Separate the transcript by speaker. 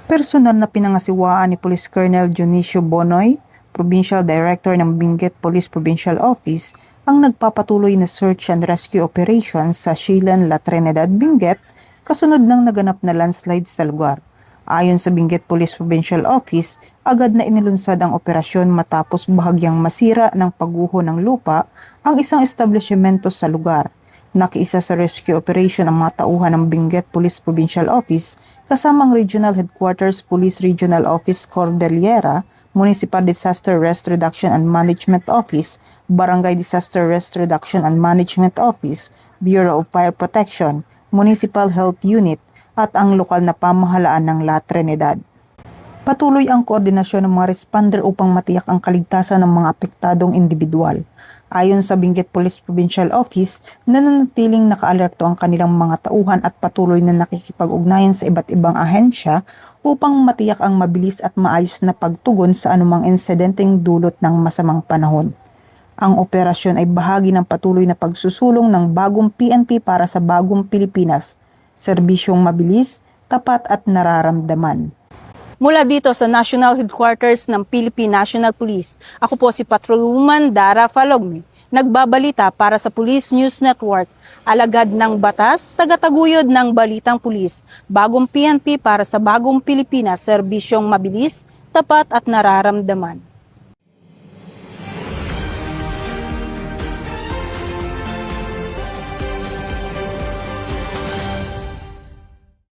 Speaker 1: Personal na pinangasiwaan ni Police Colonel Dionisio Bonoy, Provincial Director ng Benguet Police Provincial Office, ang nagpapatuloy na search and rescue operation sa Silan, La Trinidad, Benguet, kasunod ng naganap na landslide sa lugar. Ayon sa Benguet Police Provincial Office, agad na inilunsad ang operasyon matapos bahagyang masira ng pagguho ng lupa ang isang establishmento sa lugar. Nakiisa sa rescue operation ang mga tauhan ng Benguet Police Provincial Office kasama ang Regional Headquarters Police Regional Office Cordillera, Municipal Disaster Risk Reduction and Management Office, Barangay Disaster Risk Reduction and Management Office, Bureau of Fire Protection, Municipal Health Unit at ang lokal na pamahalaan ng La Trinidad. Patuloy ang koordinasyon ng mga responder upang matiyak ang kaligtasan ng mga apektadong individual. Ayon sa Benguet Police Provincial Office, nananatiling nakaalerto ang kanilang mga tauhan at patuloy na nakikipag-ugnayan sa iba't ibang ahensya upang matiyak ang mabilis at maayos na pagtugon sa anumang insidenteng dulot ng masamang panahon. Ang operasyon ay bahagi ng patuloy na pagsusulong ng bagong PNP para sa bagong Pilipinas, serbisyong mabilis, tapat at nararamdaman.
Speaker 2: Mula dito sa National Headquarters ng Philippine National Police, ako po si Patrolwoman Dara Falogme, nagbabalita para sa Police News Network, alagad ng batas, tagataguyod ng balitang pulis, bagong PNP para sa bagong Pilipinas, serbisyong mabilis, tapat at nararamdaman.